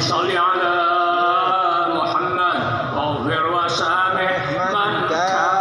صل على محمد واغفر وسامح من كان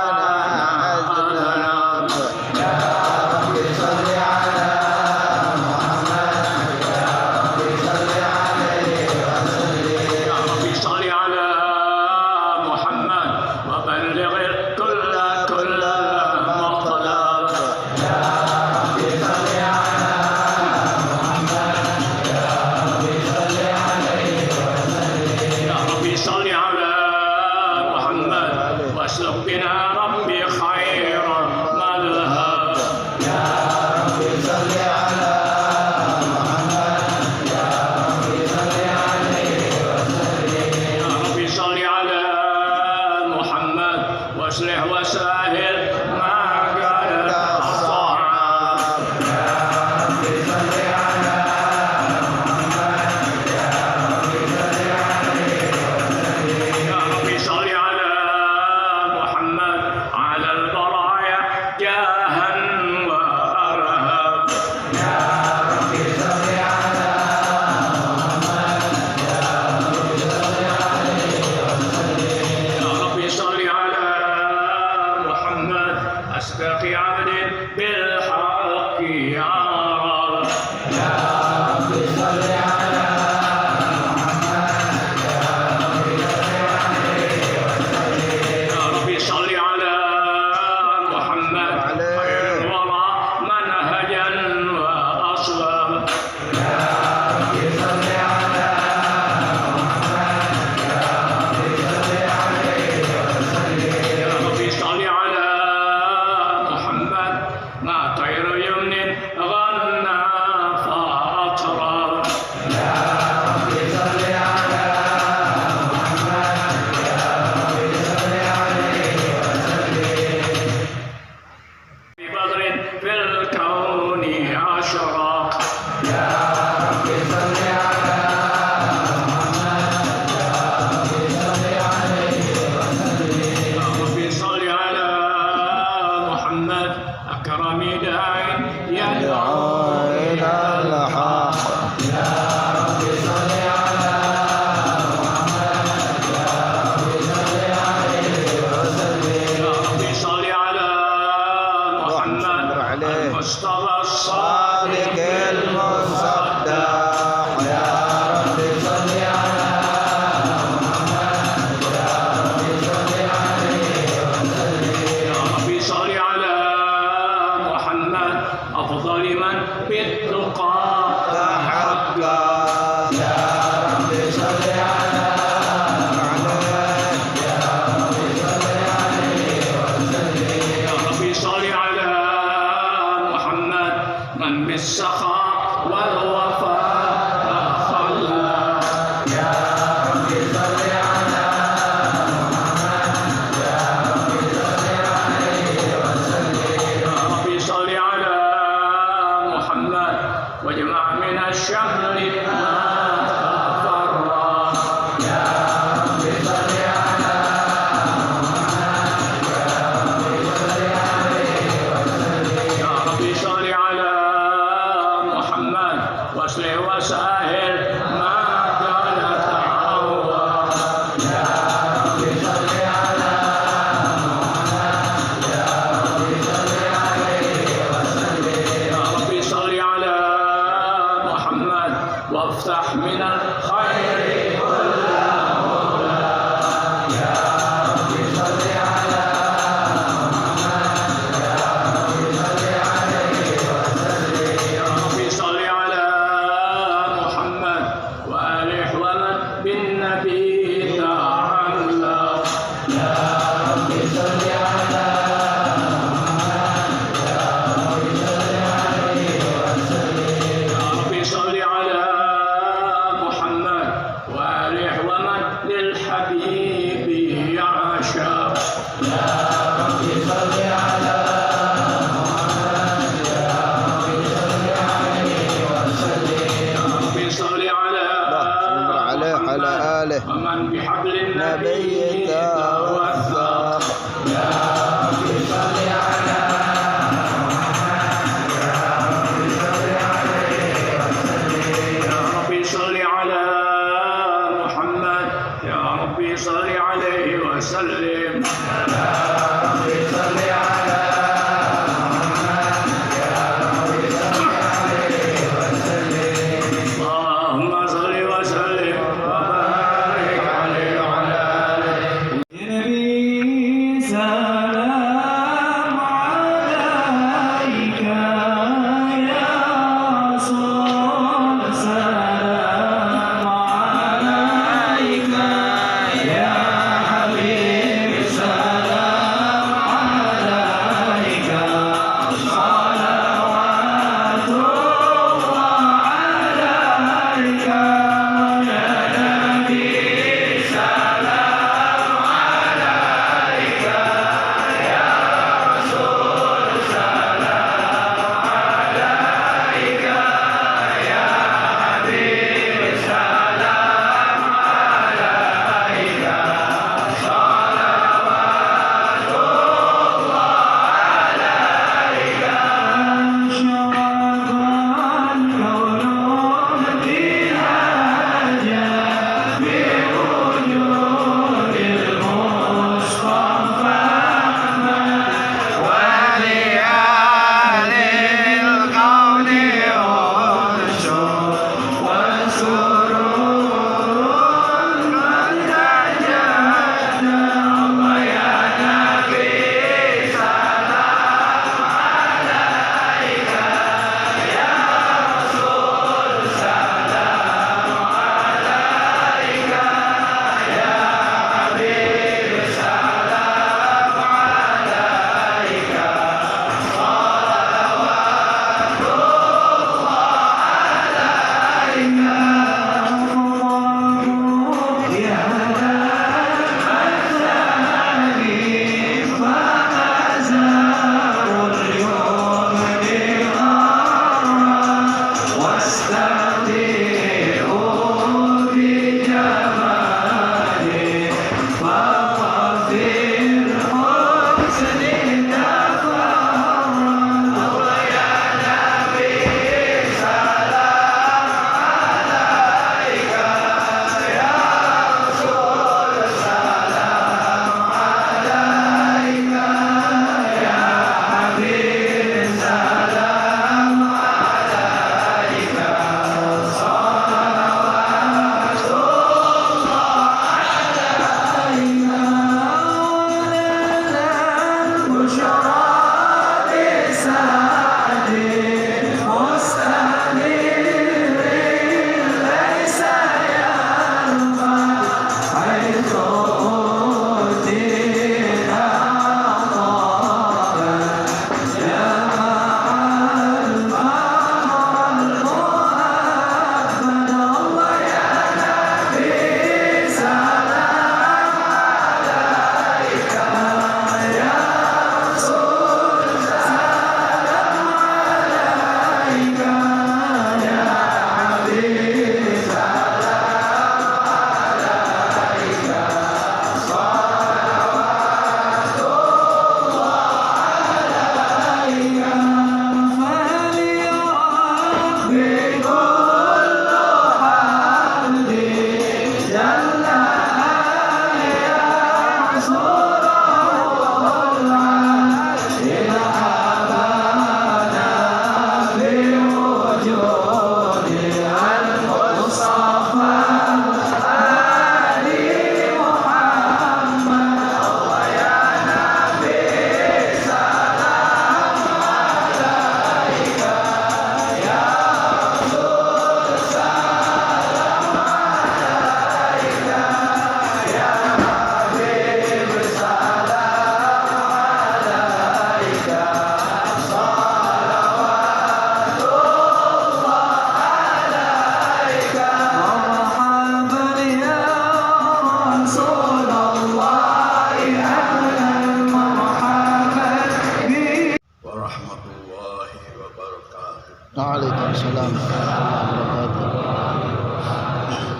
Waalaikumsalam warahmatullahi wabarakatuh.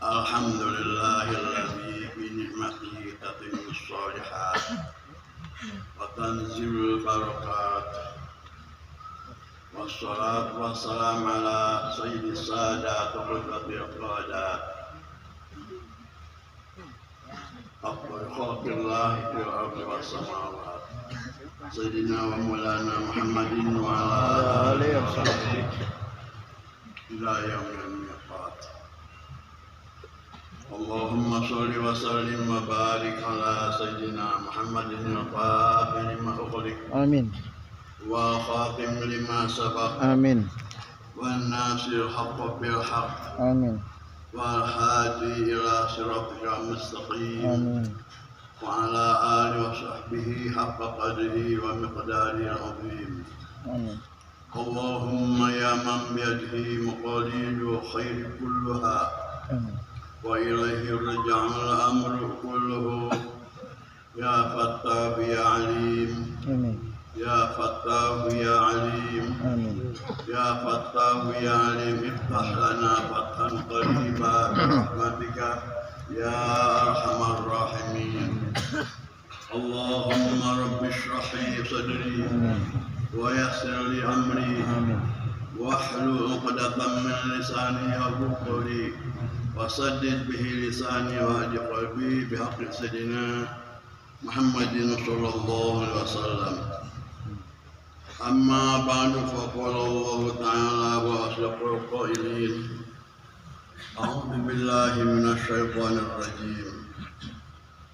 Alhamdulillahilladzi bi ni'matihi tatimmus shalihat wa tanzilul barakat. Wassalatu wassalamu ala sayyidis sadat wa qudwatil qadat. Afdal khalqillah fil ardi was samawat. Sayyidina wa maulana Muhammadin wa ala alihi wa sahbihi ila yaumil miqat. Allahumma sholli wa sallim wa barik ala sayyidina Muhammadin al-Fatih lima ughliq. Amin. Wa khatim lima sabaq. Amin. Wa nasir haqqa bil haqq. Amin. Wa hadi ila siratikal mustaqim. Amin. Wa ala alihi wa sahbihi haqqa qadrihi wa miqdarihi al-azim. Amin. Allahumma ya man biyadihi maqalidu khairi kulluha. Amin. Wa ilaihi raja'ul amru kulluhu. Ya Fattah ya Alim. Amin. Ya Fattah ya Alim. Amin. Ya Fattah ya Alim. Iftah lana fathan qariba birahmatika ya arhamar rahimin. Allahumma rabbi shrah li sadri wa yassir li amri wahlul 'uqdatam min lisani yafqahu qawli wasaddid bihi lisani wa hadi qalbi bihaqqi sayyidina Muhammadin sallallahu alaihi wasallam. Amma ba'du fa qala Allah ta'ala wa asdaqul qailin. A'udzu billahi minasy syaithanir rajim.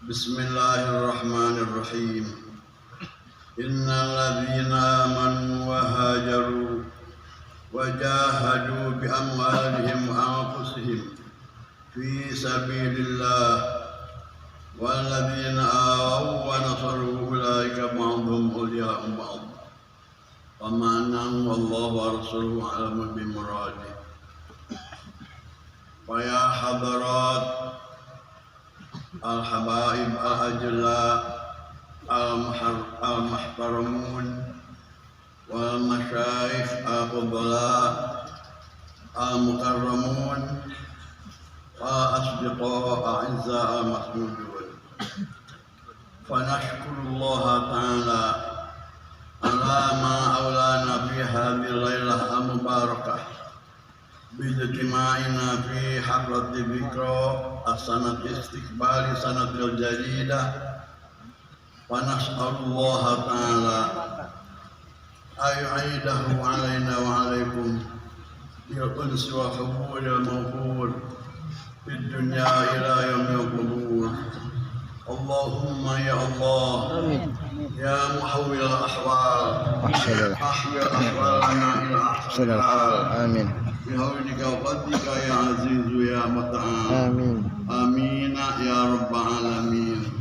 Bismillahirrahmanirrahim. Innal ladzina amanu wa hajaru wa jahadu bi amwalihim wa anfusihim fi sabilillah walladzina awaw wa nasaru ulaika ba'dhum awliya'u ba'd wa ma'anahu wallahu wa rasuluhu a'lamu bi muradih. Wa ya hadarat al-habaib al-ajla al-muhtaramun wal masyayikh al-fudala al-mukarramun وأصدقاء أعزاء مسجودون فنشكر الله تعالى على ما أولانا في هذه الليلة المباركة باجتماعنا في حفلة ذكرى السنة استقبال سنة الجديدة ونسأل الله تعالى أن يعيده علينا وعليكم بالأنس وحبول المغفور في الدنيا إلى يوم القبور. اللهم يا الله يا محول الأحوال أحول أحوالنا إلى أحسن الحال. آمين. بحولك وفضلك يا عزيز يا متعال. آمين. آمين يا رب العالمين.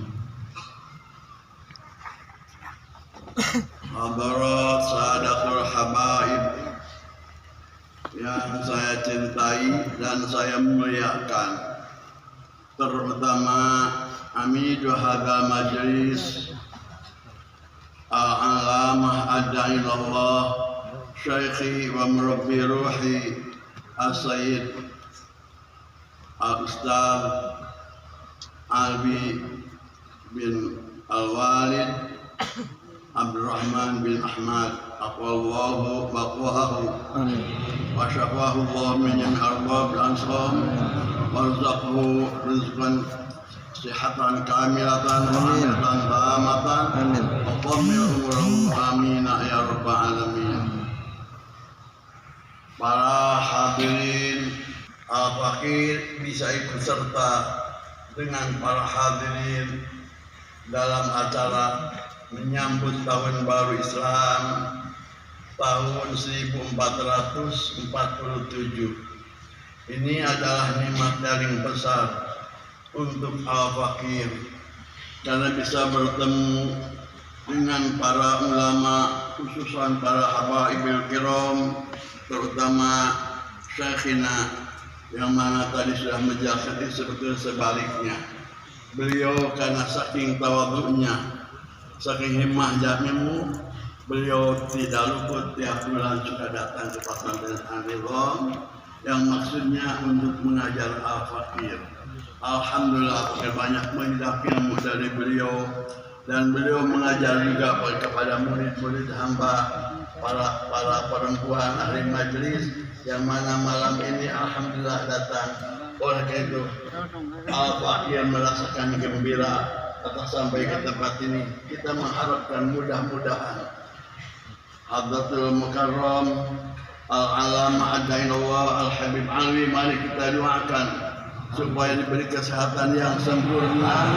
Hadirat Sadatul Habaib yang saya cintai dan saya muliakan, terutama Amidu Hadal Majlis Al-Alamah Ad-Da'ilallah Syekhi wa Murabbi Ruhi As-Sayyid Al-Ustaz Albi bin Al-Walid Abdurrahman bin Ahmad aqwallahu baqwahu wa syafahu Allah min jami' arbab al-ansam warzaqhu rizqan sihatan kamilatan wa amatan tamatan wa qammil umurahu amin ya rabbal alamin. Para hadirin al-fakir bisa ikut serta dengan para hadirin dalam acara menyambut tahun baru Islam tahun 1447. Ini adalah nikmat yang besar untuk al-fakir karena bisa bertemu dengan para ulama, khususan para habaibul kiram, terutama Syekhina yang mana tadi sudah menjelaskan seperti sebaliknya. Beliau karena saking tawadhu'nya, saking himmah jamimu, Beliau tidak luput tiap bulan suka datang ke pesantren An-Nizam yang maksudnya untuk mengajar al-fakir. Alhamdulillah banyak mendapat ilmu dari beliau dan beliau mengajar juga kepada murid-murid hamba para perempuan ahli majlis yang mana malam ini alhamdulillah datang. Oleh itu al-fakir merasakan gembira atas sampai ke tempat ini. Kita mengharapkan mudah-mudahan Hadratul Mukarram Al-Alama Adainullah Al-Habib Alwi, mari kita doakan supaya diberi kesehatan yang sempurna,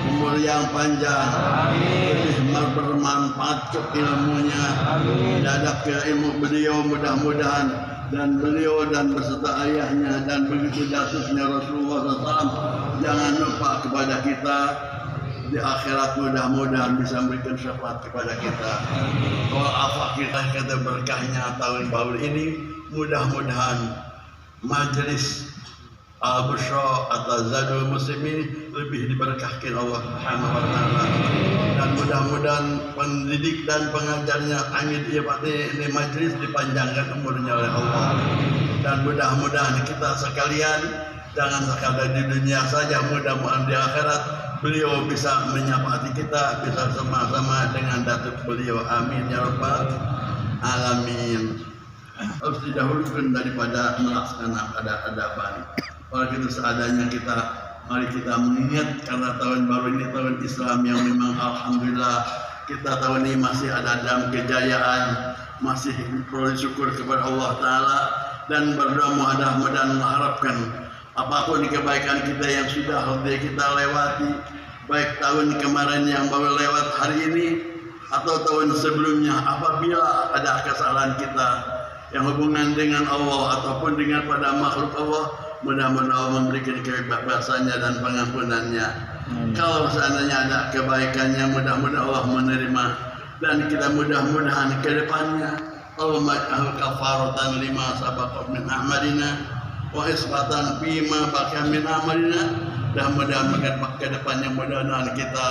umur yang panjang, lebih bermanfaat ilmunya, dadak ilmu beliau mudah-mudahan, dan beliau dan beserta ayahnya dan begitu jatuhnya Rasulullah SAW jangan lupa kepada kita di akhirat, mudah-mudahan bisa memberikan syafaat kepada kita. Kalau apa kita kata berkahnya tahun baru ini, mudah-mudahan majlis Al-Bushra atau Zadul Muslimin lebih diberkahkan Allah Subhanahu wa taala, dan mudah-mudahan pendidik dan pengajarnya amin ya Pak ini majlis dipanjangkan umurnya oleh Allah, dan mudah-mudahan kita sekalian jangan sekadar di dunia saja, mudah-mudahan di akhirat beliau bisa menyapa hati kita, bisa sama-sama dengan datuk beliau. Amin ya rabbal alamin. Harus didahulukan daripada melaksanakan adaban. Kalau itu seadanya kita, mari kita mengingat karena tahun baru ini tahun Islam yang memang alhamdulillah kita tahun ini masih ada dalam kejayaan, masih perlu syukur kepada Allah Taala dan berdoa mudah-mudahan mengharapkan apapun kebaikan kita yang sudah kita lewati, baik tahun kemarin yang baru lewat hari ini atau tahun sebelumnya, apabila ada kesalahan kita yang hubungan dengan Allah ataupun dengan pada makhluk Allah, mudah-mudahan Allah memberikan kebebasannya dan pengampunannya. Kalau seandainya ada kebaikannya, mudah-mudahan Allah menerima, dan kita mudah-mudahan ke depannya Allah maj'al kafaratan lima sabaqat min amalina wa isbatan bima baqa min amalina, dan mudah-mudahan ke depannya mudah-mudahan kita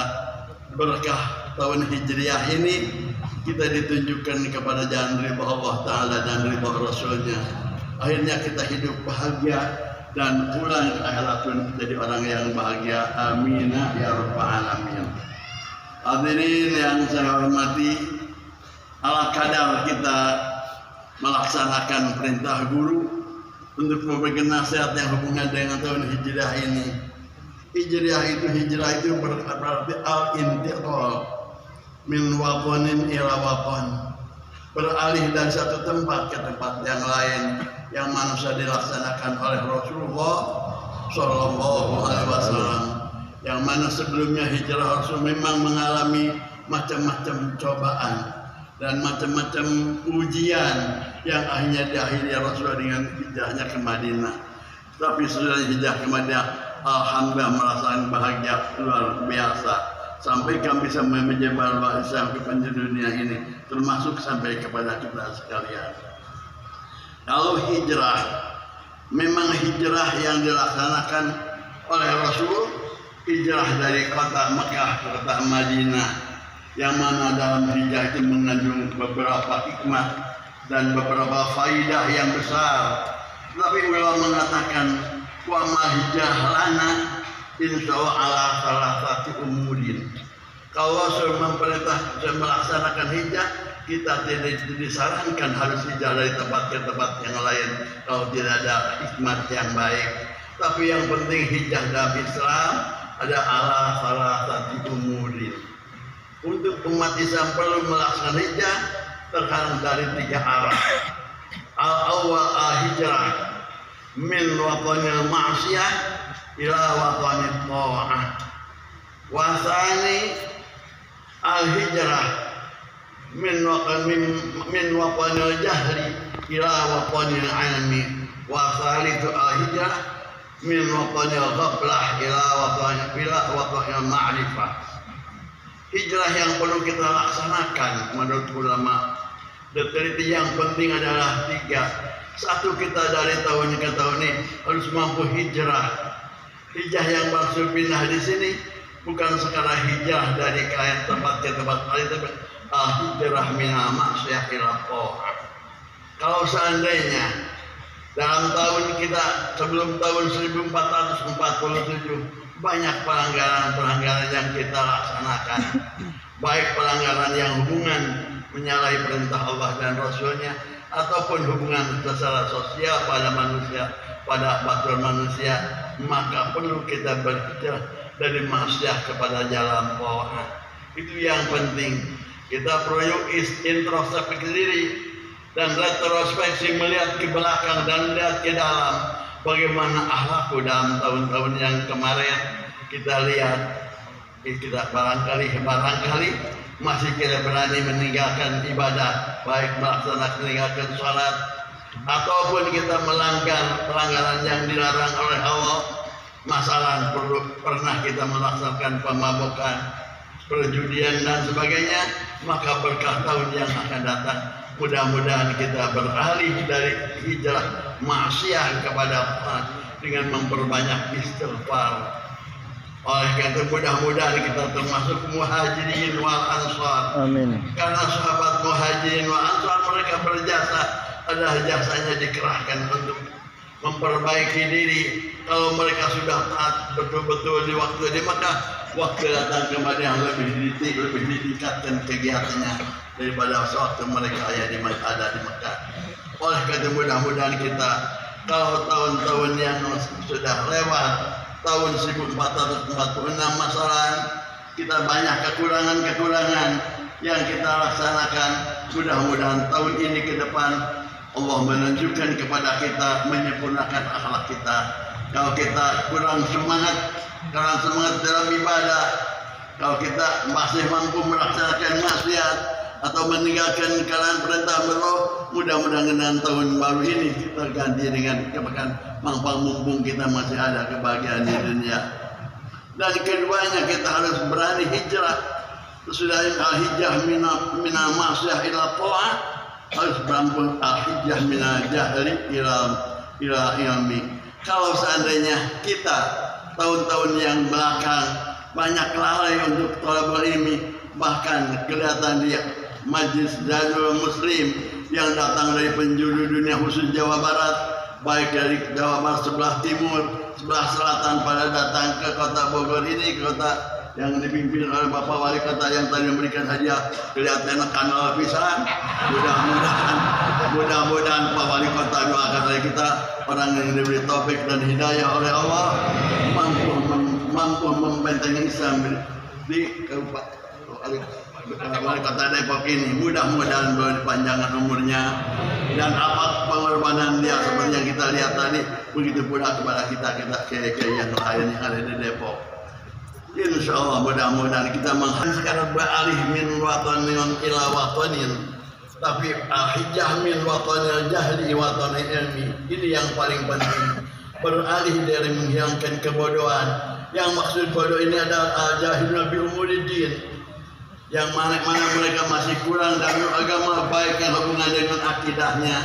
berkah tahun Hijriah ini kita ditunjukkan kepada jalan ridha Allah Ta'ala dan ridha Rasulnya. Akhirnya kita hidup bahagia dan pulang ke akhirat pun menjadi orang yang bahagia. Amin ya rabbal alamin. Hadirin yang saya hormati, ala kadar kita melaksanakan perintah guru untuk memberikan nasihat yang hubungan dengan tahun Hijriah ini. Hijrah itu berarti al-intiqal min waqanin ila waqan, beralih dari satu tempat ke tempat yang lain, yang mana sudah dilaksanakan oleh Rasulullah Sallallahu Alaihi Wasallam, yang mana sebelumnya hijrah Rasul memang mengalami macam-macam cobaan dan macam-macam ujian yang akhirnya diakhiri Rasul dengan hijrahnya ke Madinah. Tapi sudah hijrah ke Madinah, alhamdulillah merasakan bahagia luar biasa, sampai kami bisa menyebar Islam ke penjuru dunia ini, termasuk sampai kepada kita sekalian. Kalau hijrah, memang hijrah yang dilaksanakan oleh Rasul, hijrah dari kota Mekah ke kota Madinah, yang mana dalam hijrah itu mengandung beberapa hikmah dan beberapa faidah yang besar. Tapi ulama mengatakan wa ma hijrah lana insyaallah ala salah satu umurin. Kalau saya melaksanakan hijrah, kita tidak disarankan harus hijrah dari tempat ke tempat yang lain kalau tidak ada hikmat yang baik. Tapi yang penting hijrah dalam Islam ada ala salah satu umurin. Untuk umat Islam perlu melaksanakan hijrah terkadang dari 3 arah. Al-awwal al-hijrah min waqanil ma'siyah ila waqanit ta'ah. Wa tsani al-hijrah min waqanil jahri ila waqanil ilmi. Wa tsalitsu al-hijrah min waqanil ghaflah ila waqanil ma'rifah. Hijrah yang perlu kita laksanakan menurut ulama, definisi yang penting adalah 3. Satu, kita dari tahun ke tahun ini harus mampu hijrah. Hijrah yang maksud pindah di sini bukan sekadar hijrah dari tempat ke tempat lain, tapi hijrah minal maksiyah ila ta'ah. Kalau seandainya dalam tahun kita sebelum tahun 1447 banyak pelanggaran-pelanggaran yang kita laksanakan, baik pelanggaran yang hubungan menyalahi perintah Allah dan Rasulnya, ataupun hubungan secara sosial pada manusia, pada faktor manusia, maka perlu kita berhijrah dari maksiat kepada jalan ta'ah. Itu yang penting. Kita perlu introspeksi diri dan retrospeksi, melihat ke belakang dan melihat ke dalam. Bagaimana akhlakku dalam tahun-tahun yang kemarin. Kita lihat, kita barangkali masih kita berani meninggalkan ibadah, baik meninggalkan sholat, ataupun kita melanggar pelanggaran yang dilarang oleh Allah. Masalah pernah kita melaksanakan pemabukan, perjudian dan sebagainya, maka berkah tahun yang akan datang mudah-mudahan kita beralih dari hijrah maksiat kepada taat dengan memperbanyak istighfar. Oleh karena mudah-mudahan kita termasuk muhajirin wal ansar. Amin. Karena sahabat muhajirin wal ansar mereka berjasa, adalah jasanya dikerahkan untuk memperbaiki diri. Kalau mereka sudah taat betul-betul di waktu di Mekah, waktu datang kembali yang lebih ditingkatkan kegiatannya daripada waktu mereka ada di Mekah. Oleh karena mudah-mudahan kita, kalau tahun-tahun yang sudah lewat, tahun 1446 masalah, kita banyak kekurangan-kekurangan yang kita laksanakan. Mudah-mudahan tahun ini ke depan Allah menunjukkan kepada kita, menyempurnakan akhlak kita. Kalau kita kurang semangat dalam ibadah, kalau kita masih mampu melaksanakan maksiat atau meninggalkan kalian perintah Allah, mudah-mudahan dengan tahun baru ini kita ganti dengan kebahagiaan, mumpung kita masih ada kebahagiaan di dunia. Dan keduanya kita harus berani hijrah. Sudah al-hijrah minal maksiyah ila ta'ah, harus berampun al-hijrah minal jahli ila ilmi. Kalau seandainya kita tahun-tahun yang belakang banyak lalai untuk thalabul ilmi, bahkan kelihatan di Majlis Darul Muslim yang datang dari penjuru dunia khusus Jawa Barat, baik dari Jawa Barat sebelah timur, sebelah selatan, pada datang ke kota Bogor ini, kota yang dipimpin oleh Bapak Wali Kota yang tadi memberikan hadiah, kelihatan kanal pisan. Mudah-mudahan Pak Wali Kota doakan dari kita, orang yang diberi taufik dan hidayah oleh Allah, mampu membentengi Islam di Kabupaten Wali Kota Depok ini. Mudah-mudahan berpanjangan umurnya dan apa pengorbanan dia seperti yang kita lihat tadi, begitu pula kepada kita yang lain yang ada di Depok. Insya Allah mudah-mudahan kita sekarang beralih min watanin ila watanin, tapi hijrah min watanil jahli watanil ilmi. Ini yang paling penting, beralih dari menghilangkan kebodohan. Yang maksud bodoh ini adalah al-jahiluna bi umuridin, yang mana mereka masih kurang dalam agama, baik yang hubungan dengan akidahnya,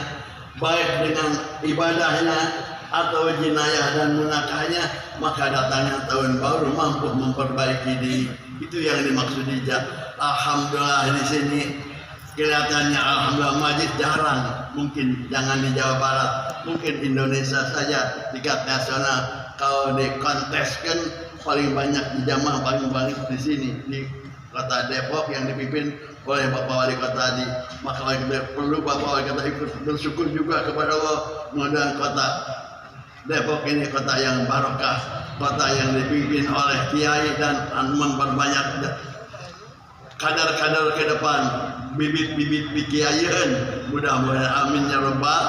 baik dengan ibadahnya atau jinayah dan munakahnya, maka datangnya tahun baru mampu memperbaiki diri. Itu yang dimaksud hijrah. Alhamdulillah di sini kelihatannya alhamdulillah majlis jarang, mungkin jangan di Jawa Barat, mungkin Indonesia saja tingkat nasional. Kalau dikonteskan paling banyak di jamaah paling banyak di sini di Kota Depok yang dipimpin oleh Bapak Wali Kota di. Maka perlu Bapak Wali Kota ikut bersyukur juga kepada Allah, mudah-mudahan Kota Depok ini kota yang barokah, kota yang dipimpin oleh kiai dan memperbanyak kadar-kadar ke depan, bibit-bibit kiaian. Mudah-mudahan amin ya rabbal.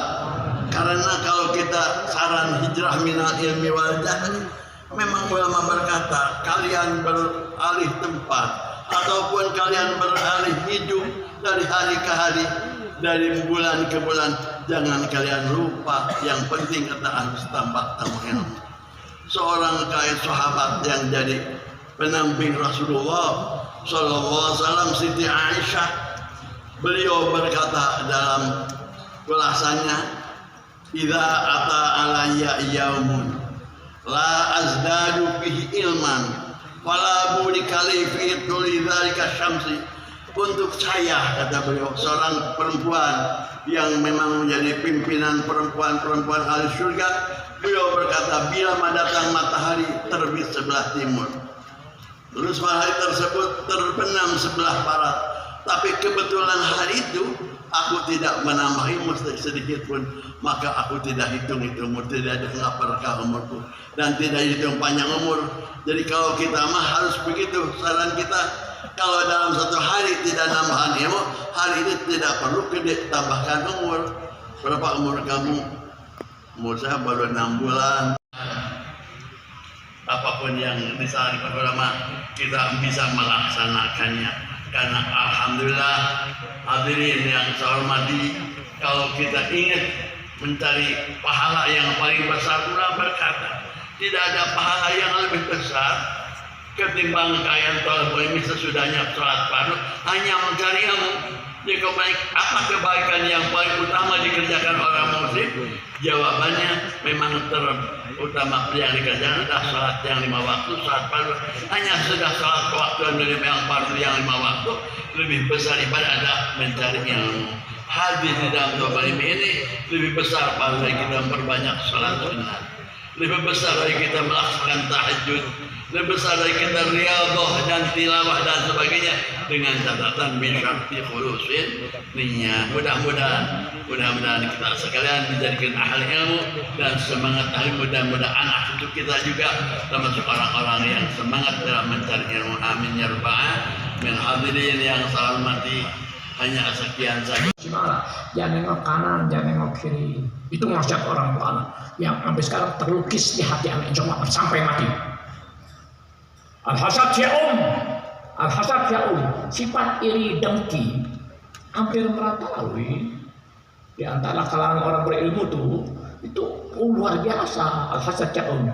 Karena kalau kita saran hijrah minal ilmi wal jahli, memang ulama berkata kalian beralih tempat ataupun kalian beralih hidup dari hari ke hari, dari bulan ke bulan, jangan kalian lupa yang penting kita harus tambah ilmu. Seorang sahabat yang jadi pendamping Rasulullah Sallallahu Alaihi Wasallam, Siti Aisyah, beliau berkata dalam ulasannya, "Idza ata alayya yaumun la azdadu fihi ilman fala budikali fi tulidzalika syamsi untuk saya, kata beliau, seorang perempuan yang memang menjadi pimpinan perempuan-perempuan ahli surga. Beliau berkata, bila datang matahari terbit sebelah timur, terus matahari tersebut terbenam sebelah barat, tapi kebetulan hari itu aku tidak menambah ilmu sedikit pun, maka aku tidak hitung umur, tidak dengar berkah umurku, dan tidak hitung panjang umur. Jadi kalau kita mah harus begitu, saran kita. Kalau dalam satu hari tidak nambahan ilmu, hari ini tidak perlu tambahkan umur. Berapa umur kamu? Umur saya baru 6 bulan. Apapun yang disarankan ulama, kita bisa melaksanakannya. Karena alhamdulillah, hadirin yang saya hormati, kalau kita ingat mencari pahala yang paling besar, ulama berkata, tidak ada pahala yang lebih besar ketimbang kalian tolong ini sesudahnya sholat fardu hanya mencari ilmu. Jika baik, apa kebaikan yang paling utama dikerjakan orang muslim? Jawabannya memang terutama yang dikerjakan adalah sholat yang 5 waktu, sholat fardu. Hanya sudah sholat waktu yang fardu yang 5 waktu, lebih besar ibadah adalah mencari ilmu. Hadis di dalam doa ini lebih besar pada kita memperbanyak sholat sunnah, lebih besar dari kita melaksanakan tahajud, lebih besar dari kita riyadhah dan tilawah dan sebagainya, dengan catatan bisyarti khulusin niyyah. Mudah-mudahan kita sekalian dijadikan ahli ilmu dan semangat ahli. Mudah-mudahan untuk kita juga termasuk orang-orang yang semangat dalam mencari ilmu. Amin ya rabbal alamin. Hadirin yang saya hormati, hanya sekian saja. Jangan nengok kanan, jangan nengok kiri. Itu nasihat orang tua yang sampai sekarang terlukis di hati anak, insya Allah sampai mati. Al-hasad sya'um, sifat iri dengki hampir merataui di antara kalangan orang berilmu itu luar biasa. Al-hasad sya'um,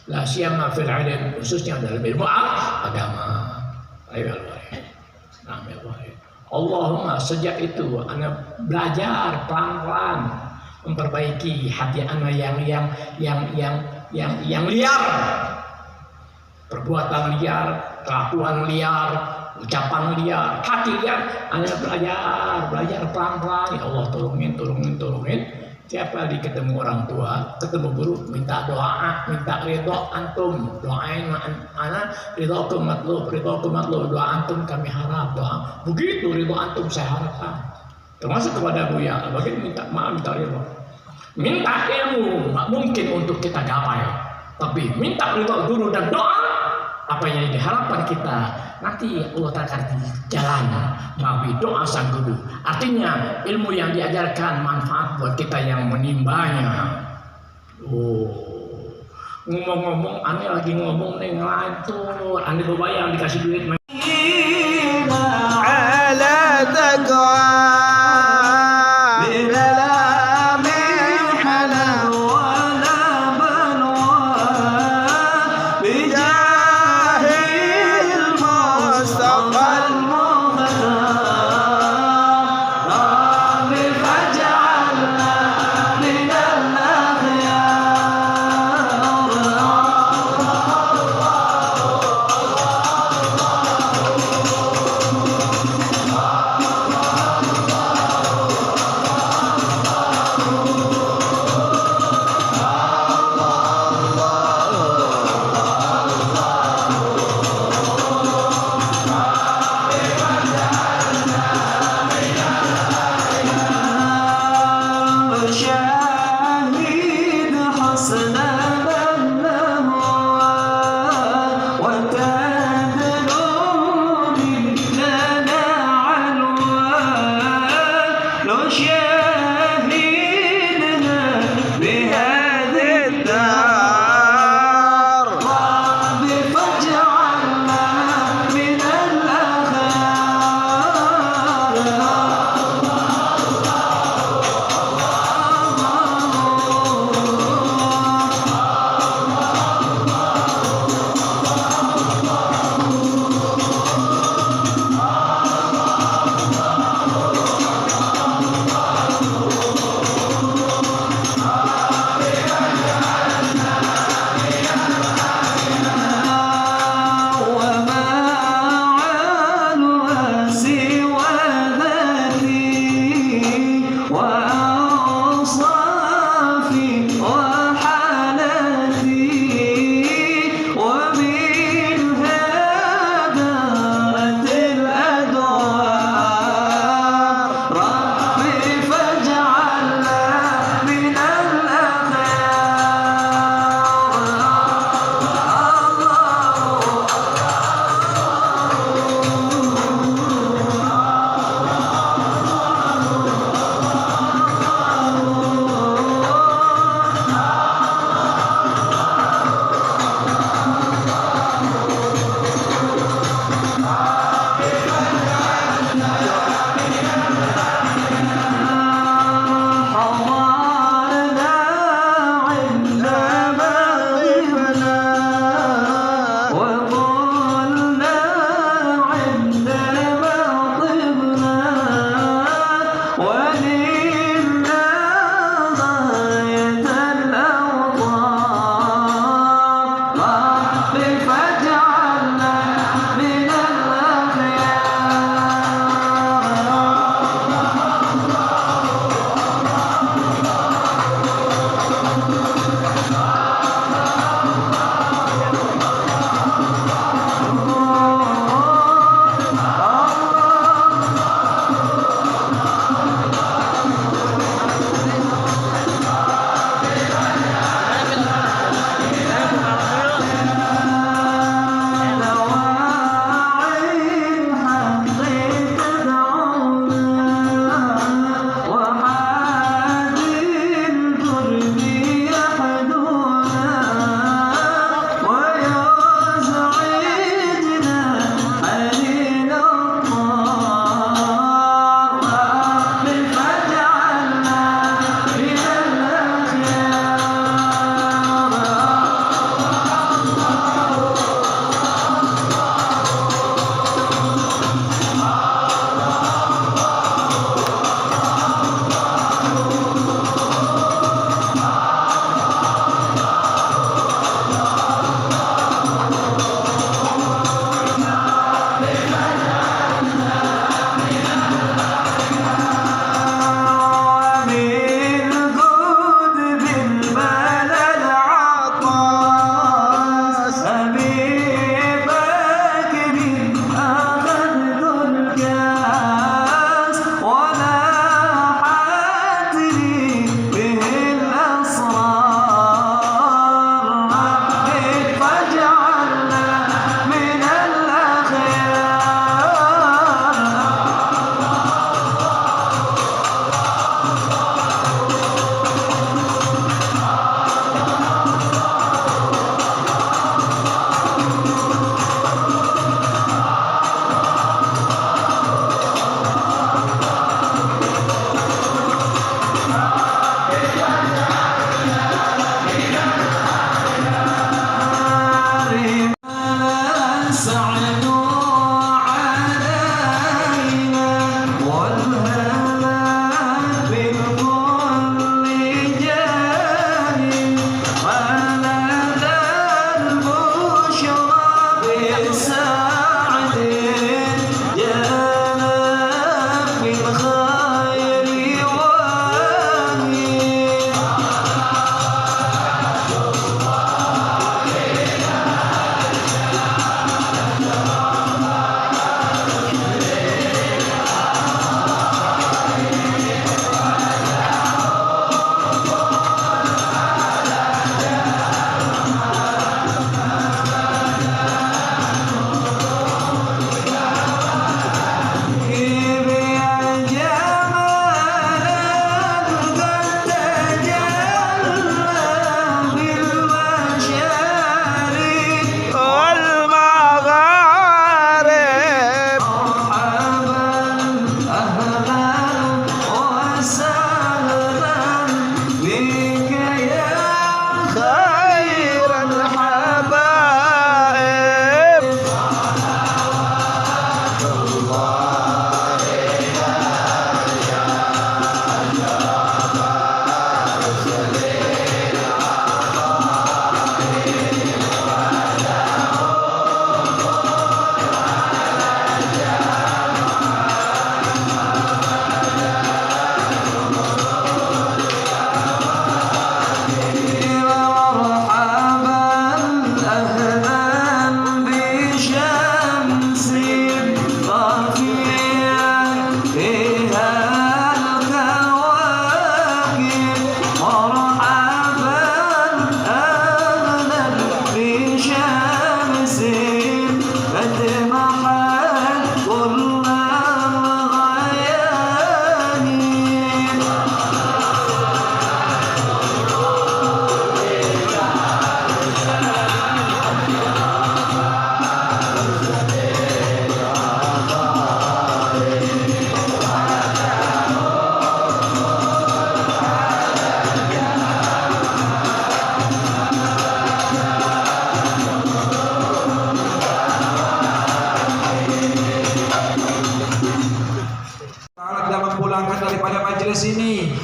la siyama fil ilm, khususnya dalam ilmu agama. Allahumma, sejak itu anak belajar pelan-pelan memperbaiki hati anak yang liar, perbuatan liar, kelakuan liar, ucapan liar, hati liar. Anak belajar pelan-pelan. Ya Allah, tolongin. Tiap kali ketemu orang tua, ketemu guru, minta doa, minta ridho antum, doain anak, ridho matlub, doa antum kami harap, doa begitu, ridho antum saya harapkan. Termasuk kepada Buya, bagaimana minta maaf, minta ridho, minta ilmu, nggak mungkin untuk kita gapai, tapi minta ridho guru dan doa, apa yang diharapkan kita nanti Allah akan jalan melalui doa sang guru. Artinya ilmu yang diajarkan manfaat buat kita yang menimbanya. Ngomong-ngomong, aneh lagi ngomong nih ngelantur, aneh bayang dikasih duit.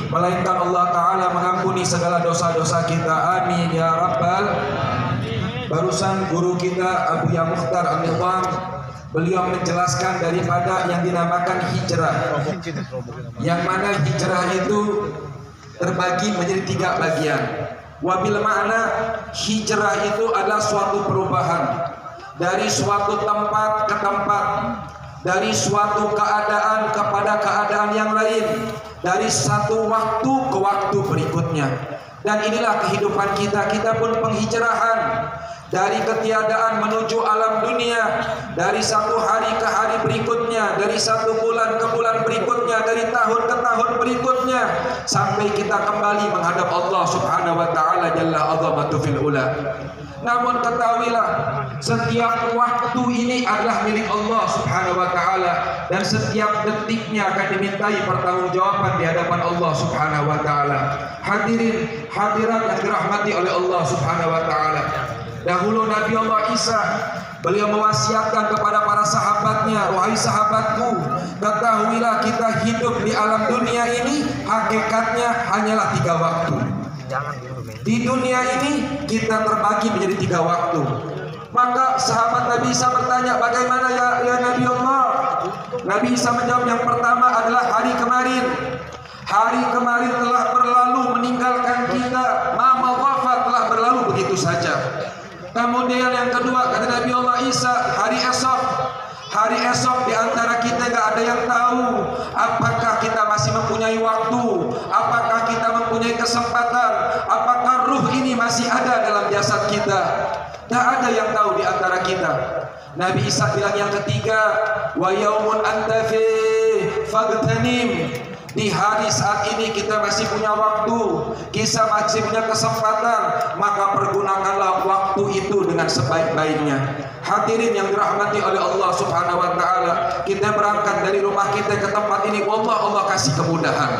melainkan Allah Ta'ala mengampuni segala dosa-dosa kita. Amin ya Rabbal. Barusan guru kita Abu Ya Mukhtar Al-Nizam, beliau menjelaskan daripada yang dinamakan hijrah, yang mana hijrah itu terbagi menjadi 3 bagian. Wabil makna hijrah itu adalah suatu perubahan dari suatu tempat ke tempat, dari suatu keadaan kepada keadaan yang lain, dari satu waktu ke waktu berikutnya. Dan inilah kehidupan kita, kita pun penghijrahan dari ketiadaan menuju alam dunia, dari satu hari ke hari berikutnya, dari satu bulan ke bulan berikutnya, dari tahun ke tahun berikutnya, sampai kita kembali menghadap Allah Subhanahu wa Ta'ala Jalla Azamatu fil ula. Namun ketahuilah, setiap waktu ini adalah milik Allah Subhanahu wa Ta'ala, dan setiap detiknya akan dimintai pertanggungjawaban di hadapan Allah Subhanahu wa Ta'ala. Hadirin hadirat yang dirahmati oleh Allah Subhanahu wa Ta'ala, dahulu Nabi Allah Isa, beliau mewasiatkan kepada para sahabatnya, wahai sahabatku, ketahuilah kita hidup di alam dunia ini hakikatnya hanyalah 3 waktu. Di dunia ini kita terbagi menjadi 3 waktu. Maka sahabat Nabi Isa bertanya, bagaimana ya Nabi Allah? Nabi Isa menjawab, yang pertama adalah hari kemarin. Hari kemarin telah berlalu meninggalkan kita, mama wafat telah berlalu begitu saja. Kemudian yang kedua, kata Nabi Allah Isa, hari esok. Hari esok di antara kita gak ada yang tahu apakah kita masih mempunyai waktu, apakah kita mempunyai kesempatan, apakah ruh ini masih ada dalam jasad kita. Gak ada yang tahu di antara kita. Nabi Isa bilang yang ketiga, wa yaumun anta fi faghtanim. Di hari saat ini kita masih punya waktu, kita masih punya kesempatan, maka pergunakanlah waktu itu dengan sebaik-baiknya. Hadirin yang dirahmati oleh Allah Subhanahu wa Ta'ala, kita berangkat dari rumah kita ke tempat ini, wallah Allah kasih kemudahan.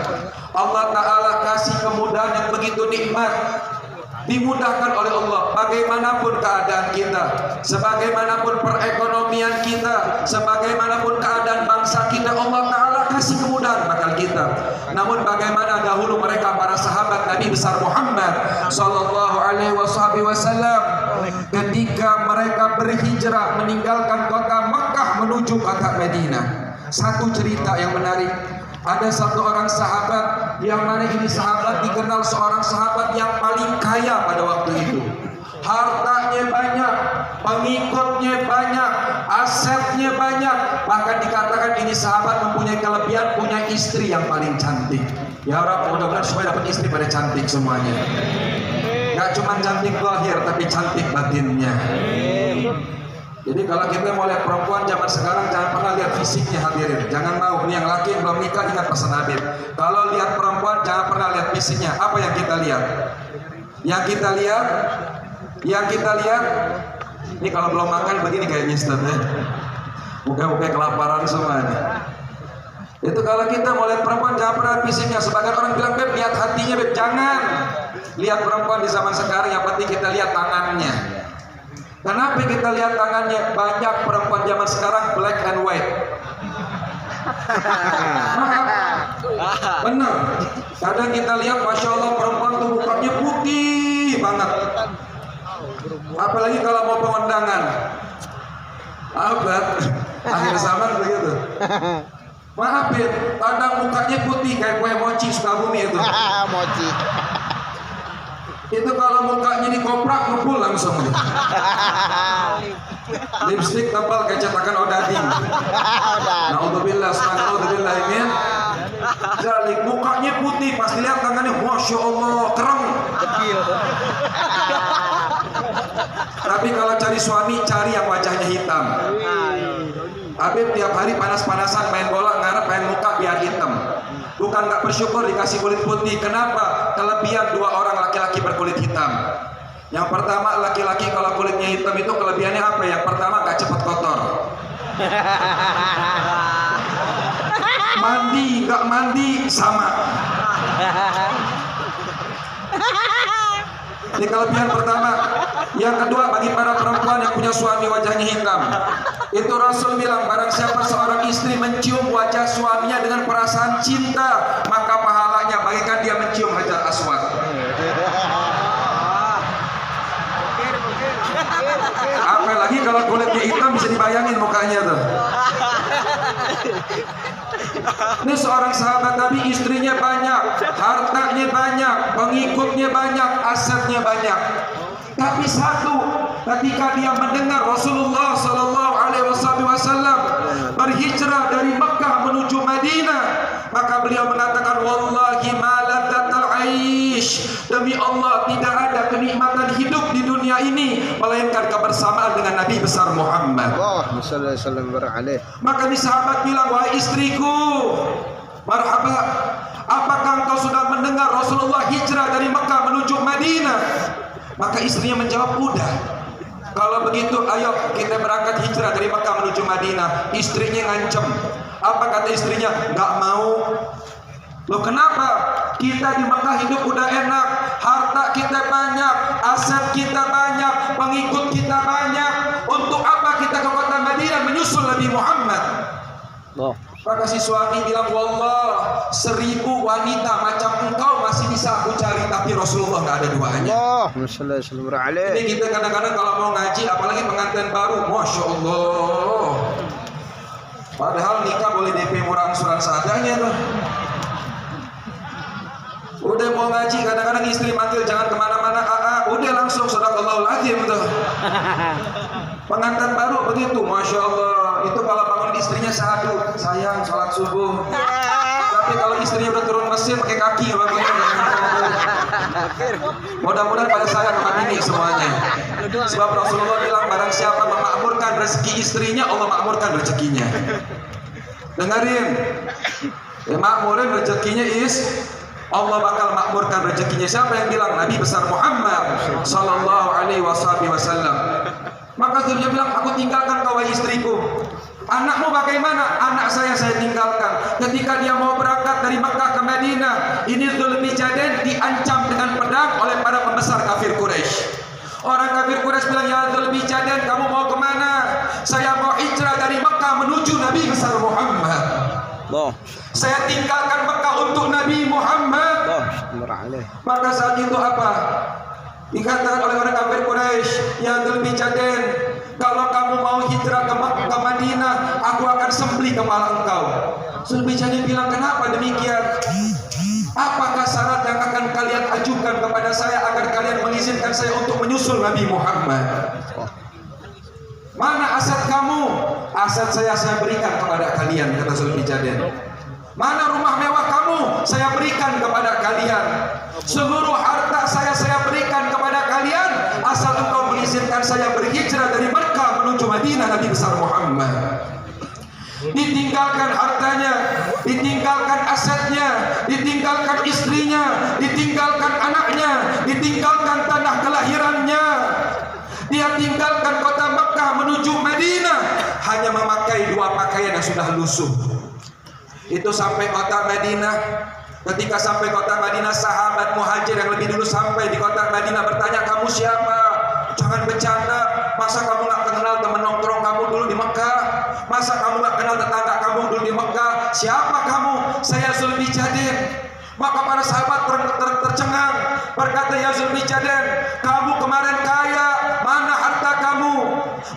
Allah Ta'ala kasih kemudahan yang begitu nikmat. dimudahkan oleh Allah. Bagaimanapun keadaan kita, sebagaimanapun perekonomian kita, sebagaimanapun keadaan bangsa kita, Allah Ta'ala kasih kemudahan bakal kita. Namun bagaimana dahulu mereka para sahabat Nabi besar Muhammad sallallahu alaihi wasallam ketika mereka berhijrah meninggalkan kota Mekah menuju kota Madinah. Satu cerita yang menarik, ada satu orang sahabat yang mana ini sahabat dikenal seorang sahabat yang paling kaya pada waktu itu. Hartanya banyak, pengikutnya banyak, asetnya banyak. Bahkan dikatakan ini sahabat mempunyai kelebihan, punya istri yang paling cantik. Ya Rabb, mudah-mudahan supaya dapat istri pada cantik semuanya. Gak cuma cantik lahir, tapi cantik batinnya. Jadi kalau kita mau lihat perempuan zaman sekarang, jangan pernah lihat fisiknya hadirin. Jangan mau, ini yang laki yang belum nikah ingat pesan Habib. Kalau lihat perempuan jangan pernah lihat fisiknya. Apa yang kita lihat? Yang kita lihat, ini kalau belum makan begini kayaknya Ustaz ya. Muka-muka kelaparan semua nih. Itu kalau kita mau lihat perempuan jangan pernah lihat fisiknya. Sebagian orang bilang, Beb, lihat hatinya Beb. Jangan lihat perempuan di zaman sekarang, yang penting kita lihat tangannya. Kenapa kita lihat tangannya? Banyak perempuan zaman sekarang black and white. Benar. Kadang kita lihat, masya Allah, perempuan tuh mukanya putih banget. Apalagi kalau mau pengundangan. Abad akhir zaman begitu. Maaf ya, kadang mukanya putih kayak kue mochi Sukabumi itu. Mochi. Itu kalau mukanya dikoprak ngumpul langsung. Lipstick tebal kayak cetakan Odading. Naudzubillah, subhanallah, amin. Jadi mukanya putih, pas dilihat tangannya, masya Allah, kereng. Tapi kalau cari suami, cari yang wajahnya hitam. Habib tiap hari panas-panasan main bola, ngarep pengen muka biar hitam. Bukan nggak bersyukur dikasih kulit putih. Kenapa? Kelebihan dua orang laki-laki berkulit hitam. Yang pertama, laki-laki kalau kulitnya hitam itu kelebihannya apa? Yang pertama, nggak cepat kotor. Mandi nggak mandi sama. Ini kelebihan pertama. Yang kedua, bagi para perempuan yang punya suami wajahnya hitam, itu Rasul bilang, barang siapa seorang istri mencium wajah suaminya dengan perasaan cinta, maka pahalanya bagaikan dia mencium Hajar Aswad. Apalagi kalau kulitnya hitam, bisa dibayangin mukanya tuh. Ini seorang sahabat Nabi, istrinya banyak, hartanya banyak, pengikutnya banyak, asetnya banyak. Tapi satu, ketika dia mendengar Rasulullah Sallallahu Alaihi Wasallam berhijrah dari Mekah menuju Madinah, maka beliau mengatakan, wallahi ma ladzatul aish, demi Allah tidak ada kenikmatan hidup di dunia ini melainkan kebersamaan dengan Nabi besar Muhammad. Maka di sahabat bilang, wahai istriku, marhaba, apakah engkau sudah mendengar Rasulullah hijrah dari Mekah menuju Madinah? Maka istrinya menjawab, udah. Kalau begitu, ayo kita berangkat hijrah dari Mekah menuju Madinah. Istrinya ngancem. Apa kata istrinya? Nggak mau. Loh kenapa? Kita di Mekah hidup udah enak, harta kita banyak, aset kita banyak, pengikut kita banyak. Untuk apa kita ke kota Madinah menyusul Nabi Muhammad? Maka si suami bilang, wallah, 1000 wanita macam engkau masih bisa aku cari, tapi Rasulullah nggak ada duanya. Ini kita kadang-kadang kalau mau ngaji, apalagi pengantin baru, masya Allah. Padahal nikah boleh DP murah angsuran seadanya tuh. Udah mau ngaji, kadang-kadang istri manggil jangan kemana-mana, udah langsung sadaqallahul azim tuh. Pengantin baru begitu, masya Allah. Itu kalau bangun istrinya syahadu, sayang sholat subuh. Tapi kalau istrinya udah turun mesin pakai kaki begitu. Mudah-mudahan pada sayang sama ini semuanya. Sebab Rasulullah bilang, barang siapa memakmurkan rezeki istrinya, Allah makmurkan rezekinya. Dengarin, makmurin rezekinya Allah bakal makmurkan rezekinya. Siapa yang bilang? Nabi besar Muhammad Sallallahu Alaihi Wasallam. Maka istrinya bilang, aku tinggalkan kau wahai istriku. Anakmu bagaimana? Anak saya tinggalkan. Ketika dia mau berangkat dari Mekah ke Madinah, ini Dzulmijaden diancam dengan pedang oleh para pembesar kafir Quraisy. Orang kafir Quraisy bilang, ya Dzulmijaden, kamu mau kemana? Saya mau hijrah dari Mekah menuju Nabi besar Muhammad. Saya tinggalkan Mekah untuk Nabi Muhammad. Maka saat itu apa? Dikatakan oleh orang kafir Quraisy, ya Dzulmijaden, kalau kamu mau hijrah ke Madinah, aku akan sembelih kepala engkau. Dzulmijaden bilang, kenapa demikian? Apakah syarat yang akan kalian ajukan kepada saya agar kalian mengizinkan saya untuk menyusul Nabi Muhammad? Mana aset kamu? Aset saya berikan kepada kalian, kata Dzulmijaden. Mana rumah mewah kamu? Saya berikan kepada kalian. Seluruh harta saya berikan kepada kalian, asal engkau mengizinkan saya berhijrah dari Mekah menuju Madinah Nabi besar Muhammad. Ditinggalkan hartanya, ditinggalkan asetnya, ditinggalkan istrinya, ditinggalkan anaknya, ditinggalkan tanah kelahirannya. Dia tinggalkan kota Mekah menuju Madinah, hanya memakai 2 pakaian yang sudah lusuh. Itu sampai kota Madinah. Ketika sampai kota Madinah, sahabat muhajir yang lebih dulu sampai di kota Madinah bertanya, kamu siapa? Jangan bercanda. Masa kamu gak kenal teman nongkrong kamu dulu di Mekah? Masa kamu gak kenal tetangga kamu dulu di Mekah? Siapa kamu? Saya Dzulmijaden. Maka para sahabat tercengang, berkata, ya Dzulmijaden, kamu kemarin kaya, mana harta kamu?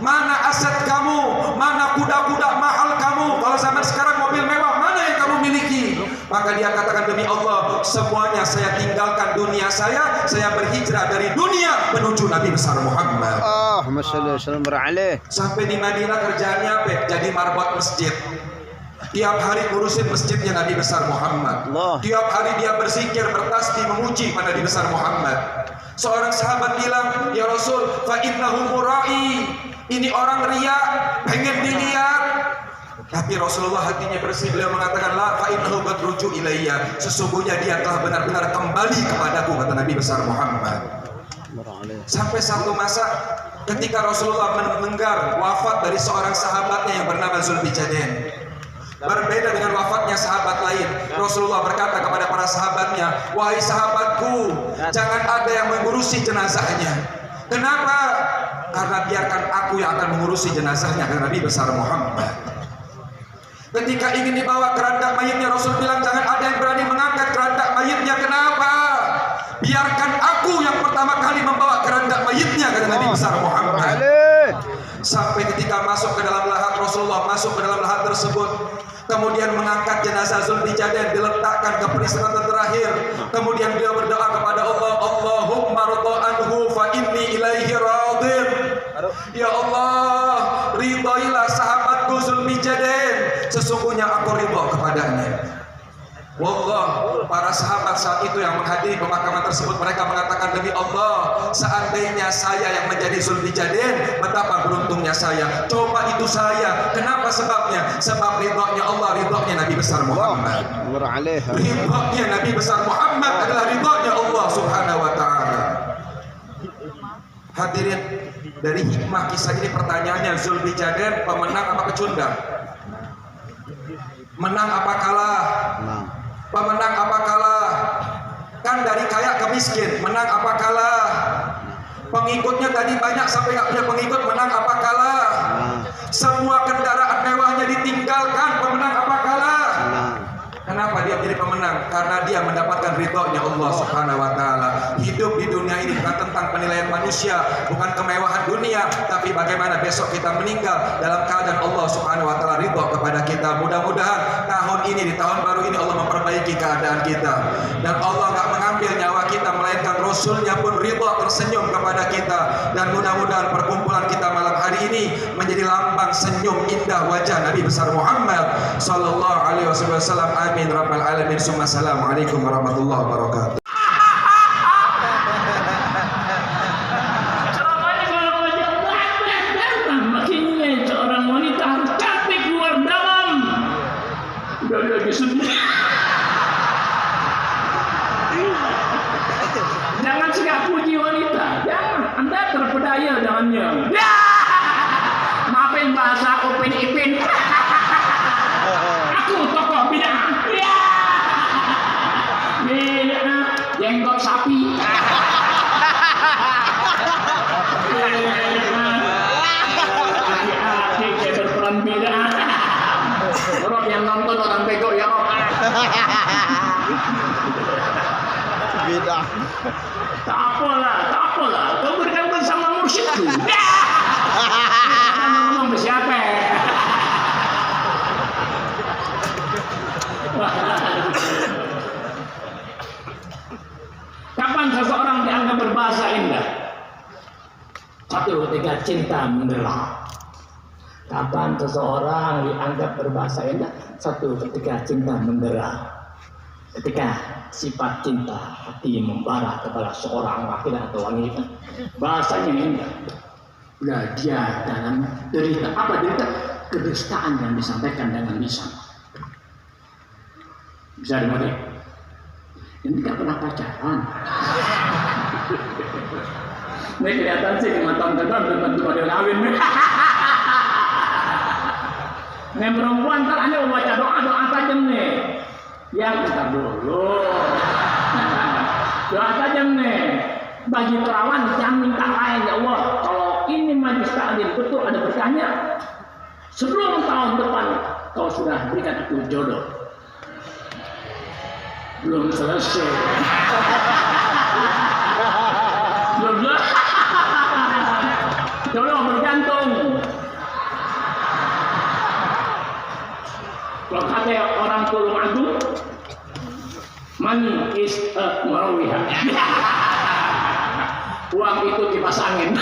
Mana aset kamu? Mana kuda-kuda mahal kamu? Kalau zaman sekarang mobil mewah, mana yang kamu miliki? Maka dia katakan, demi Allah, semuanya saya tinggalkan dunia saya berhijrah dari dunia menuju Nabi besar Muhammad. Sampai di Madinah kerjaannya apa? Jadi marbot masjid. Tiap hari ngurusin masjidnya Nabi besar Muhammad. Tiap hari dia berzikir, bertasbih, memuji pada Nabi besar Muhammad. Seorang sahabat bilang, ya Rasul, fa innahu murai. Ini orang riya, pengen dilihat. Tapi Rasulullah hatinya bersih, beliau mengatakan, la fa innahu qad ruju ilayya. Sesungguhnya dia telah benar-benar kembali kepadaku, kata Nabi besar Muhammad. Sampai satu masa ketika Rasulullah mendengar wafat dari seorang sahabatnya yang bernama Dzulmijaden. Berbeda dengan wafatnya sahabat lain, Rasulullah berkata kepada para sahabatnya, wahai sahabatku, jangan ada yang mengurusi jenazahnya. Kenapa? Karena biarkan aku yang akan mengurusi jenazahnya, kata Nabi besar Muhammad. Ketika ingin dibawa keranda mayitnya, Rasul bilang, jangan ada yang berani mengangkat keranda mayitnya. Kenapa? Biarkan aku yang pertama kali membawa keranda mayitnya, kata Nabi besar Muhammad. Sampai ketika masuk ke dalam lahat, Rasulullah masuk ke dalam lahat tersebut, kemudian mengangkat jenazah Dzulmijaden, diletakkan ke peristirahatan terakhir. Kemudian beliau berdoa kepada Allah, Allahumma rida anhu fa inni ilaihi radin. Ya Allah, ridailah sahabatku Dzulmijaden, sesungguhnya aku ridha kepadanya. Wallah, para sahabat saat itu yang menghadiri pemakaman tersebut, mereka mengatakan, demi Allah, seandainya saya yang menjadi Dzulmijaden, betapa beruntungnya saya. Coba itu saya. Kenapa sebabnya? Sebab ridhonya Allah, ridhonya Nabi besar Muhammad. Ridhonya Nabi besar Muhammad adalah ridhonya Allah subhanahu wa ta'ala. Hadirin, dari hikmah kisah ini pertanyaannya, Dzulmijaden pemenang apa pecundang? Menang apa kalah? Pemenang apa kalah? Kan dari kaya ke miskin, menang apa kalah? Pengikutnya tadi banyak sampai gak punya pengikut, menang apa kalah? Semua kendaraan mewahnya ditinggalkan, pemenang apa kalah? Kenapa dia menjadi pemenang? Karena dia mendapatkan ridhonya Allah subhanahu wa ta'ala. Hidup di dunia ini bukan tentang penilaian manusia, bukan kemewahan dunia, tapi bagaimana besok kita meninggal dalam keadaan Allah subhanahu wa ta'ala ridho kepada kita. Mudah-mudahan tahun ini, di tahun baru ini, Allah memperbaiki keadaan kita, dan Allah gak mengambil nyawa kita, melainkan Rasulnya pun ridho, tersenyum kepada kita. Dan mudah-mudahan perkumpulan kita malam hari ini menjadi lambang senyum indah wajah Nabi besar Muhammad sallallahu alaihi wasallam. Amin rabbal alamin. Assalamualaikum warahmatullahi wabarakatuh. Makanya seorang wanita harus cantik luar dalam. Udah lagi sedih. Jangan suka puji wanita. Jangan. Anda terpedaya dengannya. Maafin bahasa Upin Ipin. beda. Rob yang nonton orang bego ya Rob. Beda. Tak apalah. Kau bergantung sama mursyidku. Ngomong ke siapa? Kapan seseorang dianggap berbahasa indah? Satu, ketika cinta mendera. Kapan seseorang dianggap berbahasa indah? Satu, ketika cinta mendera. Ketika sifat cinta hati membara kepada seorang laki atau wanita, bahasanya indah. Udah dia dalam derita. Apa derita? Kedustaan yang disampaikan dengan lisan. Bisa dimengerti? Yang tidak pernah pacaran. Ini kelihatan sih 5 tahun ke depan belum tentu pada kawin. Nih perempuan ntar anda membaca doa tajam nih. Ya bentar dulu. Doa tajam nih. Bagi perawan jangan minta lain ya Allah. Kalau ini majlis taklim betul ada berkahnya. Sebelum tahun depan kau sudah berikan aku jodoh. Belum selesai. Belum. Jodoh bergantung. Kalau kata orang Tulung Agung, money is a marawiyah. Uang itu kipas angin.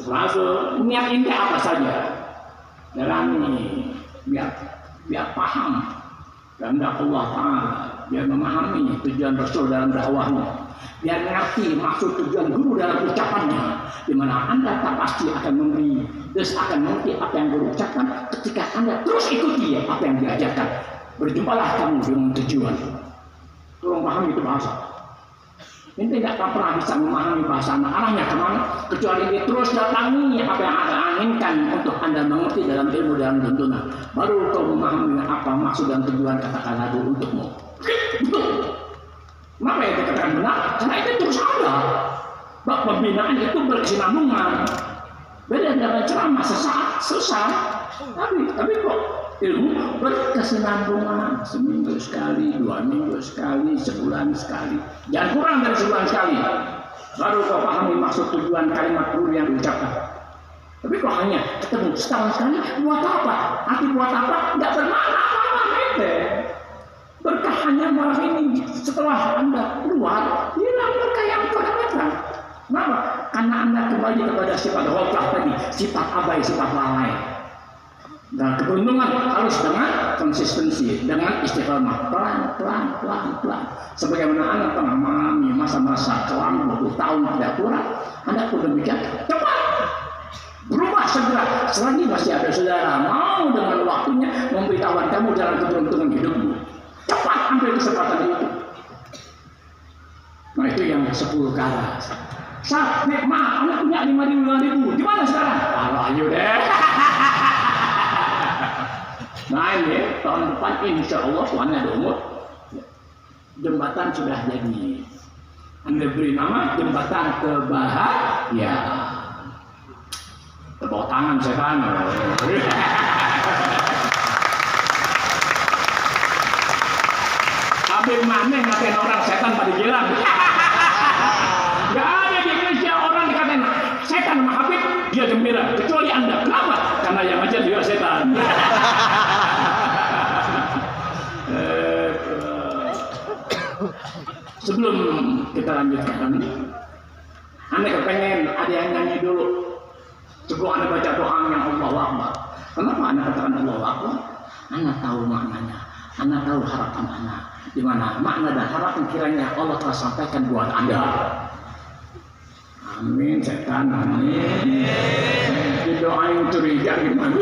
Langsung niat indah apa saja, jalani biar paham kehendak Allah Ta'ala, biar memahami tujuan Rasul dalam dakwahnya, biar ngerti maksud tujuan guru dalam ucapannya, di mana anda tak pasti akan memberi, terus akan mengerti apa yang guru ucapkan ketika anda terus ikuti apa yang diajarkan. Berjumpalah kamu dengan tujuan. Tolong pahami itu bahasa. Ini tidak akan pernah bisa memahami bahasa arahnya kemana, kecuali dia terus datangi apa yang anda inginkan untuk anda mengerti dalam ilmu dalam tuntunan. Baru kau memahami apa maksud dan tujuan kata-kata itu untukmu. Betul. Kenapa itu dikatakan benar? Karena itu terus ada. Bab pembinaan itu berkesinambungan. Beda dengan ceramah sesaat selesai. Tapi kok ilmu berkesinambungan, seminggu sekali, 2 minggu sekali, sebulan sekali, jangan kurang dari sebulan sekali, baru kau pahami maksud tujuan kalimat guru yang diucapkan. Tapi kok hanya ketemu setahun sekali, buat apa? Arti buat apa? Tidak bermakna apa-apa, bete. Berkah hanya malam ini, setelah anda keluar, hilang berkah yang kau dapatkan. Kenapa? Karena anda kembali kepada sifat ghaflah tadi, sifat abai, sifat lalai. Dan keberuntungan harus dengan konsistensi, dengan istiqamah, pelan. Sebagaimana anda pernah mengalami masa-masa kelam 20 tahun tidak kurang, anda pun demikian cepat berubah segera. Selagi masih ada saudara mau dengan waktunya memberitahukan kamu dalam keberuntungan hidupmu, cepat ambil kesempatan itu. Nah itu yang 10 kali. Saat maaf, anda punya 5.000, di mana sekarang? Ayo deh. Nah ini tahun depan insya Allah Tuhan ada umur, jembatan sudah jadi. Anda beri nama jembatan kebahagiaan. Tepuk tangan setan. Habis mana ngatain orang setan pada jalan? Gak ada di Indonesia orang dikatain setan sama Habib dia gembira, kecuali anda. Kenapa? Karena yang aja juga setan. Sebelum kita lanjutkan, anda kepengen ada yang nyanyi dulu sebelum anda baca doa yang Allahu Akbar. Kenapa anda katakan Allahu Akbar? Anda tahu maknanya, anda tahu harapan anda, di mana makna dan harapan kiranya Allah telah sampaikan buat anda. Amin, setan, amin. Didoain curiga gimana?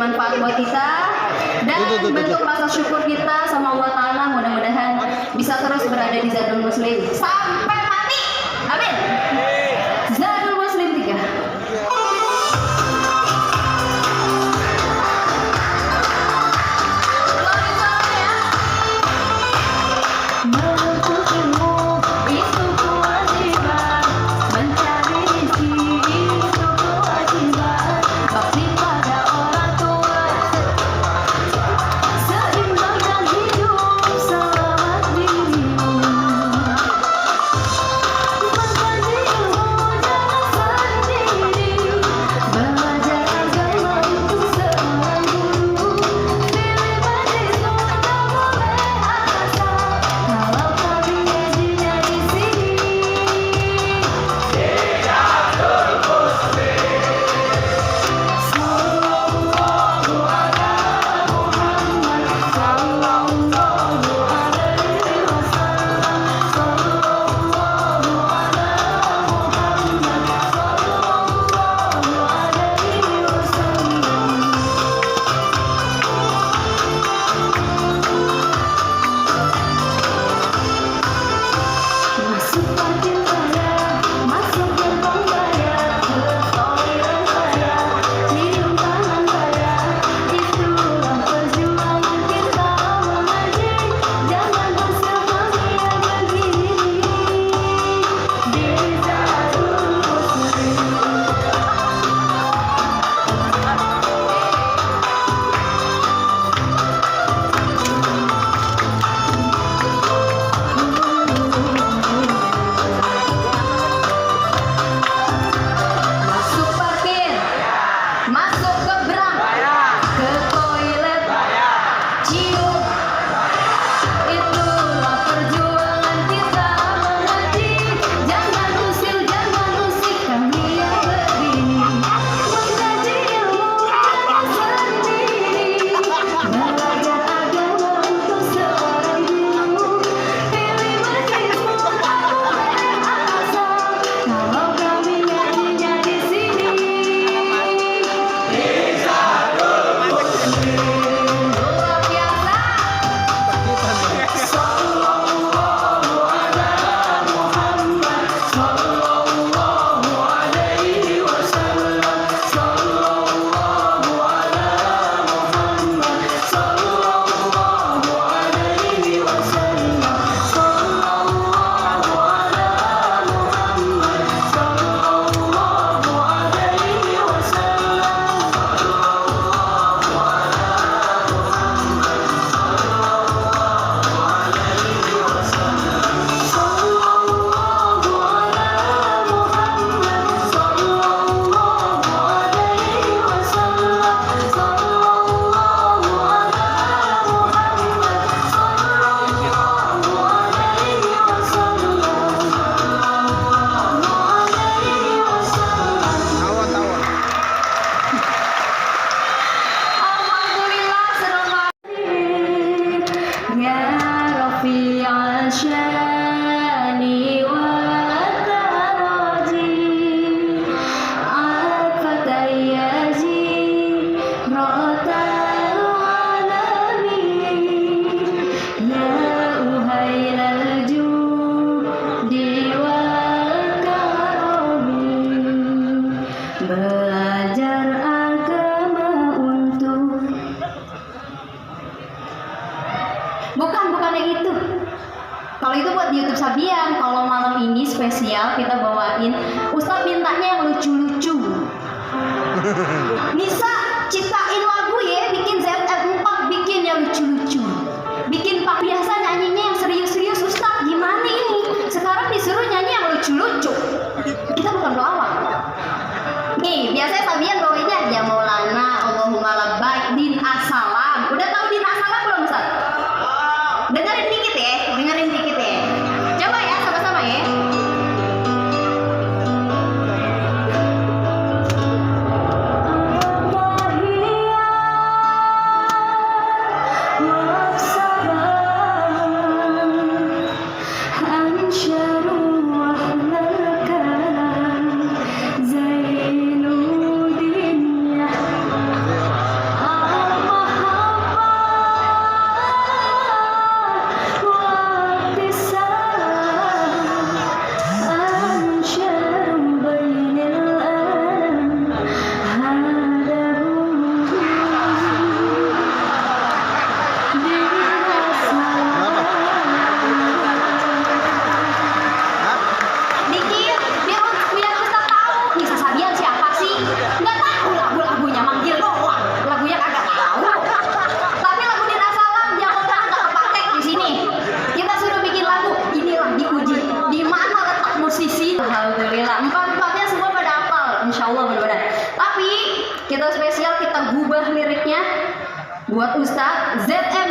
manfaat buat kita. Dan bentuk rasa syukur kita sama Allah Ta'ala mudah-mudahan bisa terus berada di Zadul Muslim sampai mati. Amin. Zadul Muslim 3. Kalau itu buat di YouTube Sabian. Kalau malam ini spesial kita bawain Ustadz mintanya yang lucu-lucu. Bisa ciptain lagu ya, bikin ZF4, bikin yang lucu-lucu. Bikin Pak biasa nyanyinya yang serius-serius. Ustadz gimana ini? Sekarang disuruh nyanyi yang lucu-lucu. Kita bukan pelawak. Nih, biasanya Sabian bawainnya ya Maulana, Allahumma labbaik, din assalam. Udah tahu din assalam belum Ustadz? Dengerin dikit ya, dengerin dikit ya. Coba ya, sama-sama ya. Zainuddin insya Allah mudah-mudahan. Tapi kita spesial, kita gubah liriknya buat Ustadz ZF